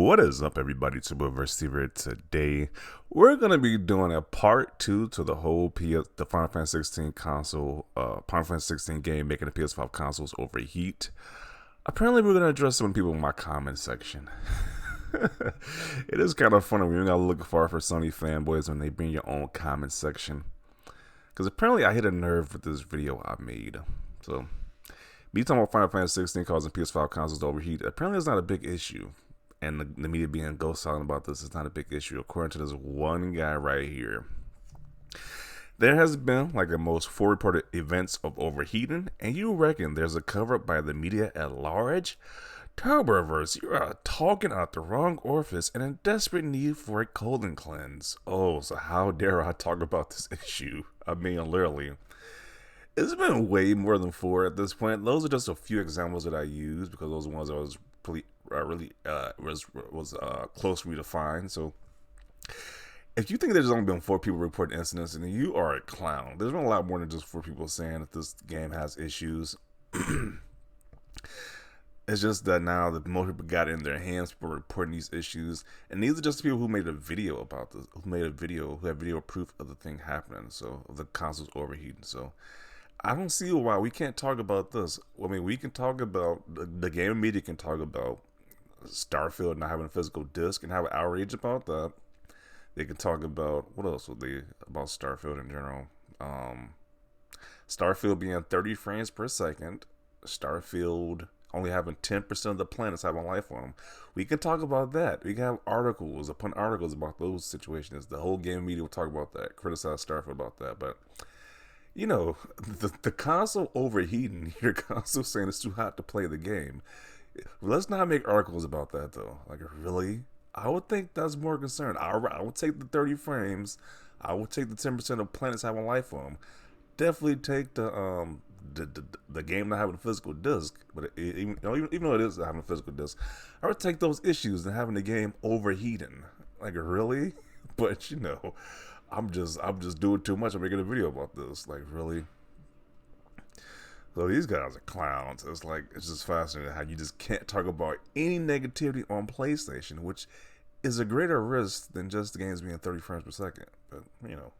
What is up, everybody? It's Receiver. Today, we're gonna be doing a part two to the whole the Final Fantasy 16 console, Final Fantasy 16 game making the PS5 consoles overheat. Apparently, we're gonna address some people in my comment section. It is kind of funny when you gotta look far for Sony fanboys when they bring your own comment section. Because apparently, I hit a nerve with this video I made. So, me talking about Final Fantasy 16 causing PS5 consoles to overheat, apparently it's not a big issue. And the media being ghost silent about this is not a big issue, according to this one guy right here. There has been like the most 4 reported events of overheating, and you reckon there's a cover up by the media at large? Turboverse, you are talking out the wrong orifice and in desperate need for a colon cleanse. Oh, so how dare I talk about this issue? I mean, literally. It's been way more than 4 at this point. Those are just a few examples that I used because those are the ones that was close for me to find. So if you think there's only been 4 people reporting incidents, then you are a clown. There's been a lot more than just 4 people saying that this game has issues. It's just that now that more people got it in their hands, people are reporting these issues, and these are just people who made a video about this, who have video proof of the thing happening, so of the consoles overheating. So I don't see why we can't talk about this. I mean, we can talk about the game media can talk about Starfield not having a physical disc and have outrage about that. They can talk about what else would they about Starfield in general. Starfield being 30 frames per second. Starfield only having 10% of the planets having life on them. We can talk about that. We can have articles upon articles about those situations. The whole game media will talk about that, criticize Starfield about that, but you know, the console overheating, your console saying it's too hot to play the game. Let's not make articles about that, though. Like, really? I would think that's more concerned. I would take the 30 frames. I would take the 10% of planets having life on them. Definitely take the game not having a physical disc. But even though it is having a physical disc, I would take those issues than having the game overheating. Like, really? But, you know, I'm just doing too much. I'm making a video about this. Like, really? So these guys are clowns. It's just fascinating how you just can't talk about any negativity on PlayStation, which is a greater risk than just the games being 30 frames per second. But, you know,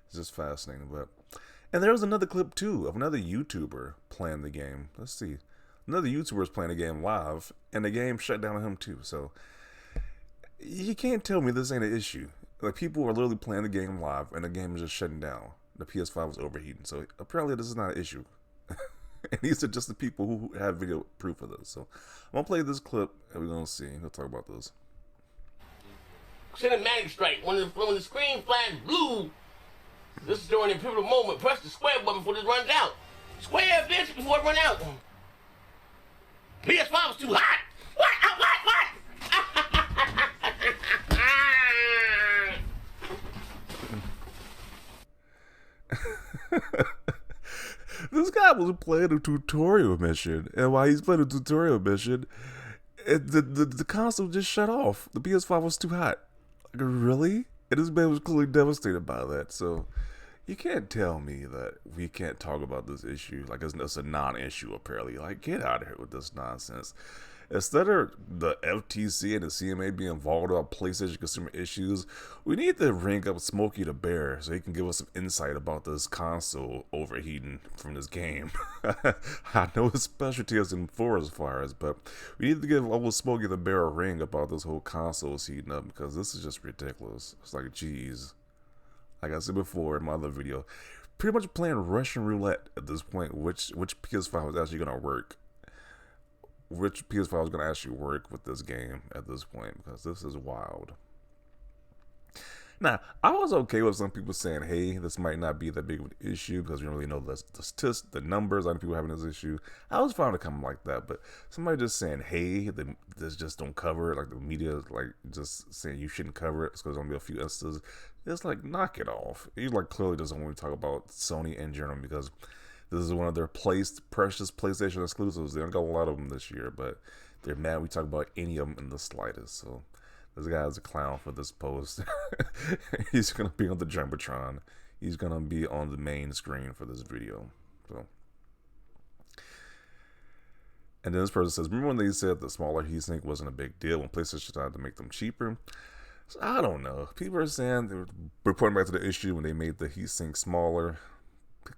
it's just fascinating. And there was another clip, too, of another YouTuber playing the game. Let's see. Another YouTuber was playing the game live, and the game shut down on him, too. So you can't tell me this ain't an issue. Like, people were literally playing the game live, and the game was just shutting down. The PS5 was overheating. So apparently this is not an issue. And these are just the people who have video proof of this. So I'm going to play this clip, and we're going to see. We'll talk about this. Cinematic strike. When the screen flash blue, this is during the pivotal moment. Press the square button before this runs out. Square, bitch, before it runs out. PS5 was too hot. What? This guy was playing a tutorial mission, and while he's playing a tutorial mission, the console just shut off. The PS5 was too hot. Like, really? And this man was clearly devastated by that. So you can't tell me that we can't talk about this issue like it's a non-issue. Apparently, like, get out of here with this nonsense. Instead of the FTC and the CMA being involved about PlayStation consumer issues, we need to ring up Smokey the Bear so he can give us some insight about this console overheating from this game. I know his specialty is in forest fires, but we need to give old Smokey the Bear a ring about this whole console heating up because this is just ridiculous. It's like, geez. Like I said before in my other video, pretty much playing Russian roulette at this point, which PS5 is actually going to work. Which PS5 is going to actually work with this game at this point, because this is wild. Now, I was okay with some people saying, hey, this might not be that big of an issue because we don't really know the numbers on people having this issue. I was fine to come like that, but somebody just saying, hey, this just don't cover it, like the media like just saying you shouldn't cover it because there's going to be a few instances. It's like, knock it off. You like clearly doesn't want to talk about Sony in general because this is one of their precious PlayStation exclusives. They don't got a lot of them this year, but they're mad we talk about any of them in the slightest. So this guy is a clown for this post. He's going to be on the Jumbotron. He's going to be on the main screen for this video. So And then this person says, remember when they said the smaller heatsink wasn't a big deal when PlayStation tried to make them cheaper? So I don't know. People are saying they're reporting back to the issue when they made the heatsink smaller.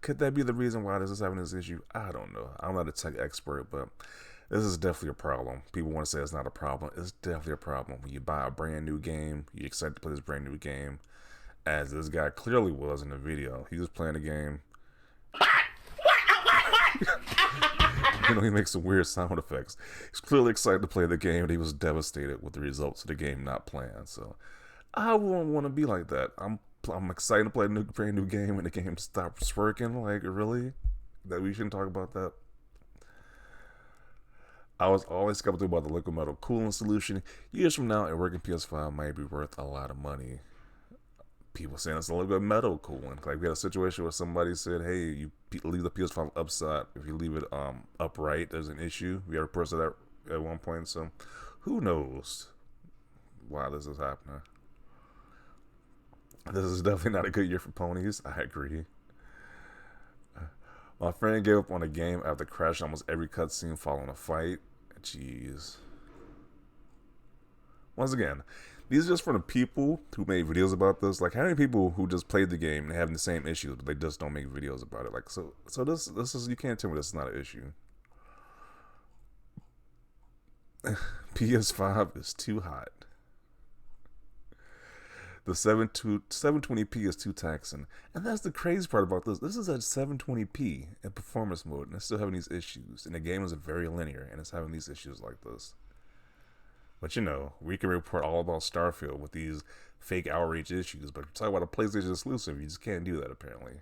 Could that be the reason why this is having this issue? I don't know. I'm not a tech expert, but this is definitely a problem. People want to say it's not a problem. It's definitely a problem. When you buy a brand new game, you're excited to play this brand new game, as this guy clearly was in the video. He was playing the game. He makes some weird sound effects. He's clearly excited to play the game, and he was devastated with the results of the game not playing. So I wouldn't want to be like that. I'm excited to play a brand new game, and the game stops working. Like, really? That we shouldn't talk about that? I was always skeptical about the liquid metal cooling solution. Years from now, a working PS5 might be worth a lot of money. People saying it's a liquid metal cooling. Like, we had a situation where somebody said, hey, you leave the PS5 upside. If you leave it upright, there's an issue. We had reports of that at one point. So who knows why this is happening. This is definitely not a good year for ponies. I agree. My friend gave up on a game after crashing almost every cutscene following a fight. Jeez. Once again, these are just from the people who made videos about this. Like, how many people who just played the game and having the same issues, but they just don't make videos about it? Like, so this is, you can't tell me this is not an issue. PS5 is too hot. The 720p is too taxing. And that's the crazy part about this. This is at 720p in performance mode, and it's still having these issues. And the game is very linear, and it's having these issues like this. But we can report all about Starfield with these fake outrage issues. But talk about a PlayStation exclusive, you just can't do that apparently.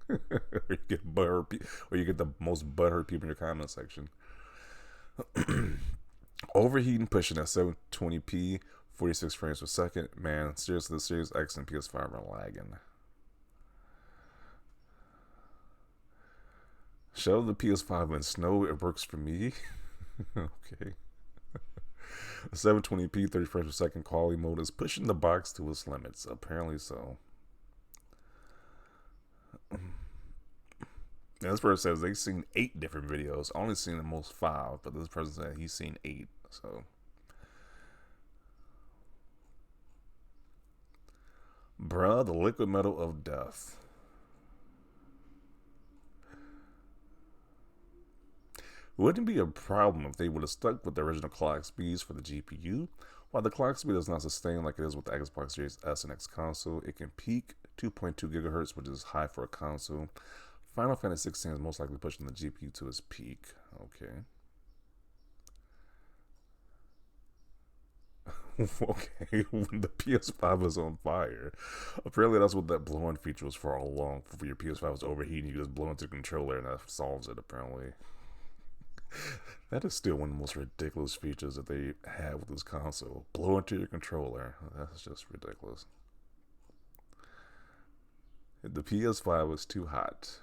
Or you get the most butthurt people in your comment section. Overheating, pushing at 720p, 46 frames per second. Man, seriously, the Series X and PS5 are lagging. Shove the PS5 in snow, it works for me. Okay. 720p, 30 frames per second quality mode is pushing the box to its limits. Apparently so. Now, this person says they've seen 8 different videos. Only seen the most 5, but this person said he's seen 8. So, bruh, the liquid metal of death. Wouldn't it be a problem if they would have stuck with the original clock speeds for the GPU? While the clock speed is not sustained like it is with the Xbox Series S and X console, it can peak 2.2 gigahertz, which is high for a console. Final Fantasy 16 is most likely pushing the GPU to its peak. Okay. Okay, when the PS5 is on fire. Apparently that's what that blow-on feature was for all along. For your PS5 was overheating, you just blow into the controller and that solves it, apparently. That is still one of the most ridiculous features that they have with this console. Blow into your controller. That's just ridiculous. The PS5 was too hot.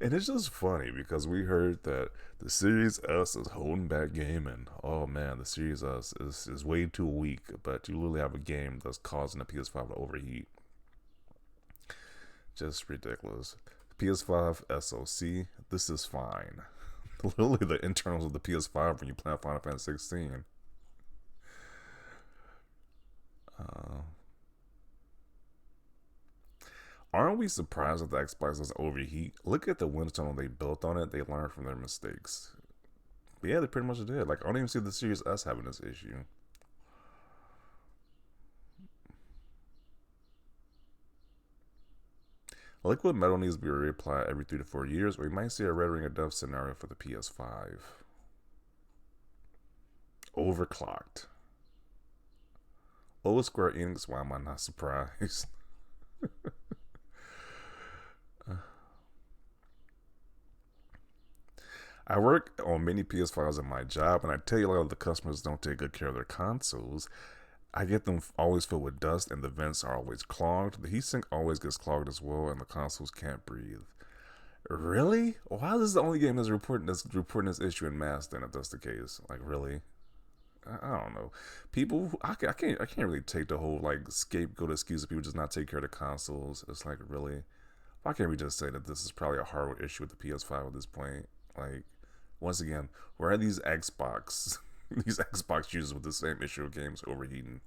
And it's just funny because we heard that the Series S is holding back gaming. Oh man, the Series S is way too weak, but you literally have a game that's causing the PS5 to overheat. Just ridiculous. PS5 SoC, this is fine. Literally the internals of the PS5 when you play Final Fantasy 16. Aren't we surprised that the Xbox doesn't overheat? Look at the wind tunnel they built on it. They learned from their mistakes. But yeah, they pretty much did. Like, I don't even see the Series S having this issue. Liquid metal needs to be reapplied every 3 to 4 years, or you might see a Red Ring of Death scenario for the PS5. Overclocked. Oh, Square Enix, why am I not surprised? I work on many PS5s in my job, and I tell you a lot of the customers don't take good care of their consoles. I get them always filled with dust, and the vents are always clogged. The heatsink always gets clogged as well, and the consoles can't breathe. Really? Why is this the only game that's reporting this issue in mass? Then, if that's the case, like, really? I don't know. People, I can't really take the whole like scapegoat excuse of people just not take care of the consoles. It's like, really? Why can't we just say that this is probably a hardware issue with the PS5 at this point? Like, once again, where are these Xbox these Xbox users with the same issue of games overheating?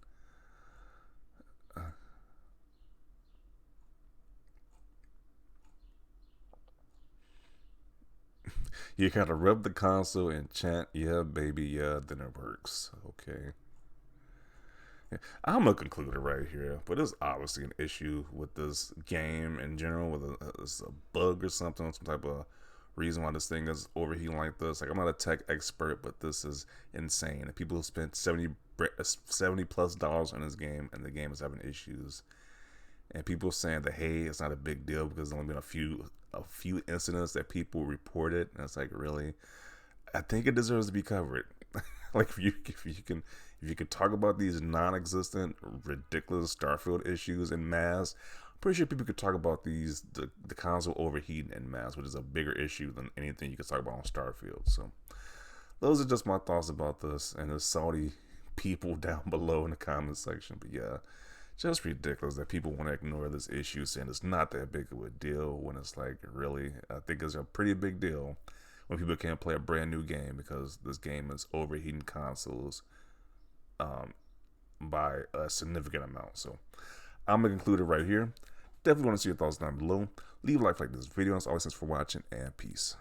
You gotta rub the console and chant, "Yeah, baby, yeah," then it works. Okay. Yeah. I'm gonna conclude it right here, but there's obviously an issue with this game in general, with it's a bug or something, some type of reason why this thing is overheating like this. Like, I'm not a tech expert, but this is insane. And people spent 70 plus dollars on this game, and the game is having issues. And people saying that, hey, it's not a big deal because there's only been a few incidents that people reported, and it's like, really, I think it deserves to be covered. Like, if you can talk about these non-existent, ridiculous Starfield issues in mass, I'm pretty sure people could talk about the console overheating in mass, which is a bigger issue than anything you could talk about on Starfield. So those are just my thoughts about this, and the Saudi people down below in the comment section. But yeah, just ridiculous that people want to ignore this issue, saying it's not that big of a deal when it's like, really, I think it's a pretty big deal when people can't play a brand new game because this game is overheating consoles by a significant amount. So I'm gonna conclude it right here. Definitely want to see your thoughts down below. Leave a like this video. As always, thanks for watching, and peace.